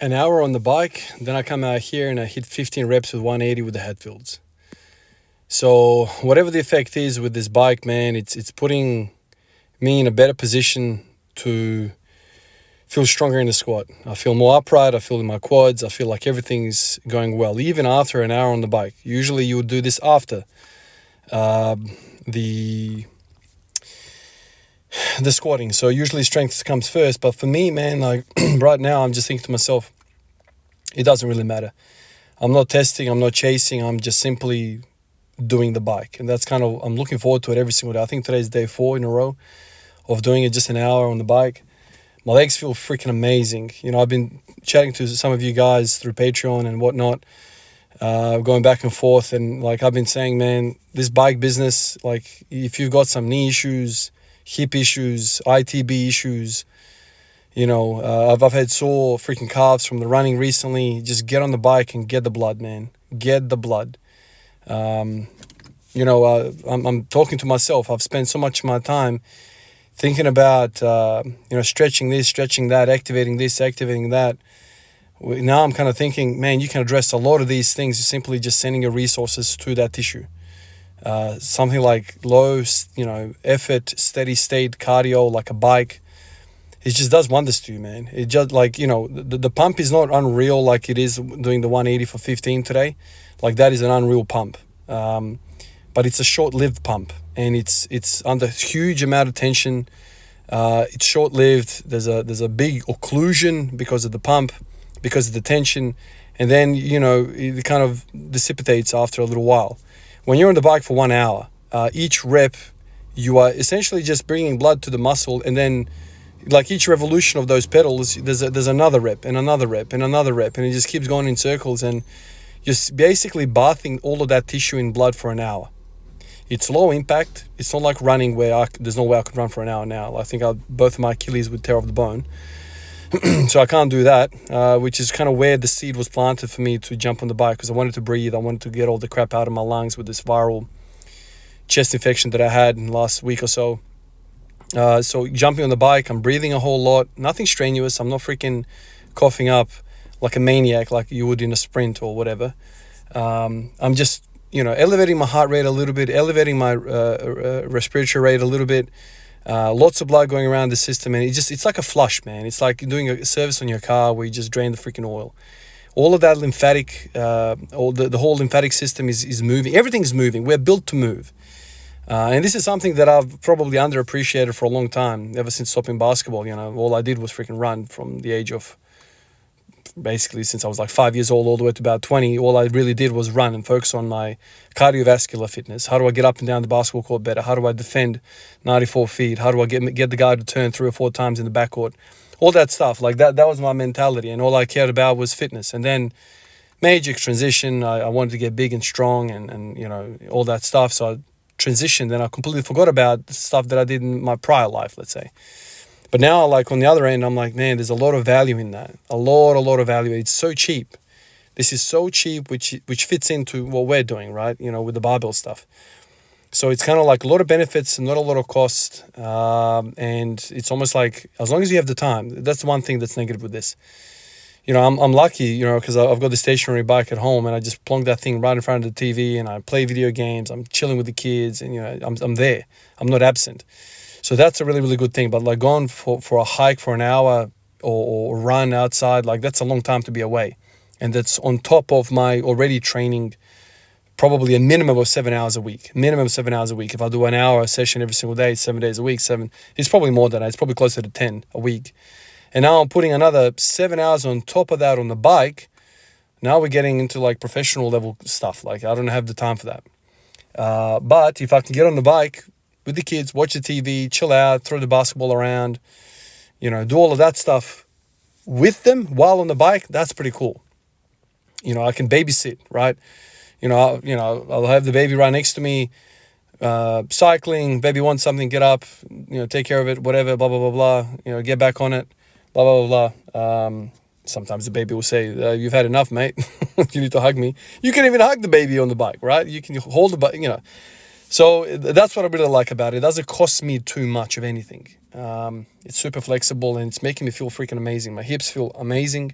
an hour on the bike, then I come out here and I hit 15 reps with 180 with the head fields. So whatever the effect is with this bike, man, it's putting me in a better position to feel stronger in the squat. I feel more upright. I feel in my quads. I feel like everything's going well, even after an hour on the bike. Usually you would do this after the squatting. So usually strength comes first. But for me, man, like right now, I'm just thinking to myself, it doesn't really matter. I'm not testing. I'm not chasing. I'm just simply doing the bike. And that's kind of, I'm looking forward to it every single day. I think today's day 4 in a row of doing it, just an hour on the bike. My legs feel freaking amazing. You know, I've been chatting to some of you guys through Patreon and whatnot, going back and forth. And like I've been saying, man, this bike business, like if you've got some knee issues, hip issues, ITB issues, you know, I've had sore freaking calves from the running recently. Just get on the bike and get the blood, man. Get the blood. I'm talking to myself. I've spent so much of my time thinking about, stretching this, stretching that, activating this, activating that. Now I'm kind of thinking, man, you can address a lot of these things simply just sending your resources to that tissue. Something like low, effort, steady state cardio, like a bike. It just does wonders to you, man. It just the pump is not unreal like it is doing the 180 for 15 today. Like that is an unreal pump. But it's a short-lived pump and it's under huge amount of tension. It's short-lived. There's a big occlusion because of the pump, because of the tension. And then, it kind of dissipates after a little while. When you're on the bike for 1 hour, each rep, you are essentially just bringing blood to the muscle, and then like each revolution of those pedals, there's another rep and another rep and another rep, and it just keeps going in circles, and just basically bathing all of that tissue in blood for an hour. It's low impact. It's not like running where there's no way I could run for an hour now. I think both of my Achilles would tear off the bone. So I can't do that, which is kind of where the seed was planted for me to jump on the bike, because I wanted to breathe. I wanted to get all the crap out of my lungs with this viral chest infection that I had in the last week or so. So jumping on the bike, I'm breathing a whole lot. Nothing strenuous. I'm not freaking coughing up like a maniac like you would in a sprint or whatever. I'm just, elevating my heart rate a little bit, elevating my respiratory rate a little bit. Lots of blood going around the system, and it's like a flush, man. It's like doing a service on your car where you just drain the freaking oil. All of that lymphatic, the whole lymphatic system is moving. Everything's moving. We're built to move. And this is something that I've probably underappreciated for a long time, ever since stopping basketball. All I did was freaking run from the age of, basically since I was like 5 years old all the way to about 20. All I really did was run and focus on my cardiovascular fitness. How do I get up and down the basketball court better? How do I defend 94 feet? How do I get the guy to turn 3 or 4 times in the backcourt? All that stuff, like that was my mentality, and all I cared about was fitness. And then major transition, I wanted to get big and strong and all that stuff. So I transitioned and I completely forgot about the stuff that I did in my prior life, let's say. But now, like on the other end, I'm like, man, there's a lot of value in that. A lot of value. It's so cheap. This is so cheap, which fits into what we're doing, right? With the barbell stuff. So it's kind of like a lot of benefits and not a lot of cost. And it's almost like, as long as you have the time, that's one thing that's negative with this. I'm lucky, because I've got the stationary bike at home, and I just plonk that thing right in front of the TV, and I play video games. I'm chilling with the kids, and I'm there. I'm not absent. So that's a really, really good thing. But like going for a hike for an hour or run outside, like that's a long time to be away, and that's on top of my already training. Probably a minimum of 7 hours a week. If I do an hour session every single day, 7 days a week, it's probably more than that. It's probably closer to 10 a week. And now I'm putting another 7 hours on top of that on the bike. Now we're getting into like professional level stuff. Like I don't have the time for that. But if I can get on the bike with the kids, watch the TV, chill out, throw the basketball around, do all of that stuff with them while on the bike, that's pretty cool. I can babysit, right? I'll have the baby right next to me, cycling, baby wants something, get up, take care of it, whatever, blah, blah, blah, blah, get back on it, blah, blah, blah, blah. Sometimes the baby will say, you've had enough, mate. You need to hug me. You can even hug the baby on the bike, right? You can hold the bike, So that's what I really like about it. It doesn't cost me too much of anything. It's super flexible, and it's making me feel freaking amazing. My hips feel amazing.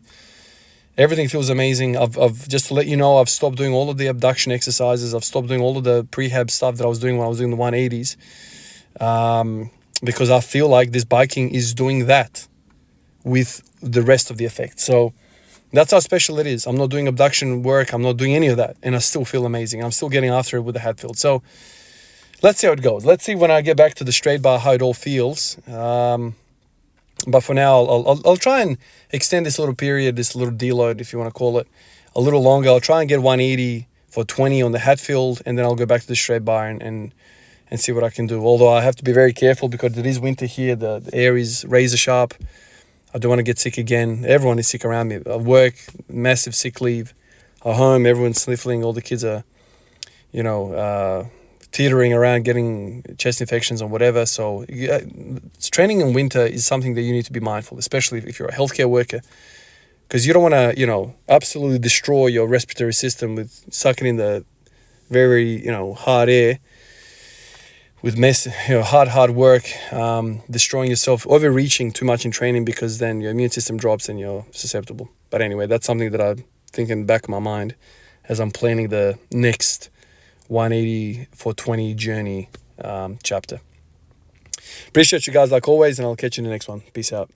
Everything feels amazing. I've just to let you know, I've stopped doing all of the abduction exercises. I've stopped doing all of the prehab stuff that I was doing when I was doing the 180s, because I feel like this biking is doing that with the rest of the effect. So that's how special it is. I'm not doing abduction work. I'm not doing any of that. And I still feel amazing. I'm still getting after it with the Hatfield. So let's see how it goes. Let's see when I get back to the straight bar how it all feels. But for now, I'll try and extend this little period, this little deload, if you want to call it, a little longer. I'll try and get 180 for 20 on the Hatfield, and then I'll go back to the straight bar and see what I can do. Although I have to be very careful because it is winter here. The air is razor sharp. I don't want to get sick again. Everyone is sick around me. At work, massive sick leave. At home, everyone's sniffling. All the kids are, teetering around, getting chest infections or whatever. So training in winter is something that you need to be mindful, especially if you're a healthcare worker, because you don't want to, absolutely destroy your respiratory system with sucking in the very, hard air with hard work, destroying yourself, overreaching too much in training, because then your immune system drops and you're susceptible. But anyway, that's something that I'm thinking in the back of my mind as I'm planning the next 180 for 20 journey chapter. Appreciate you guys like always, and I'll catch you in the next one. Peace out.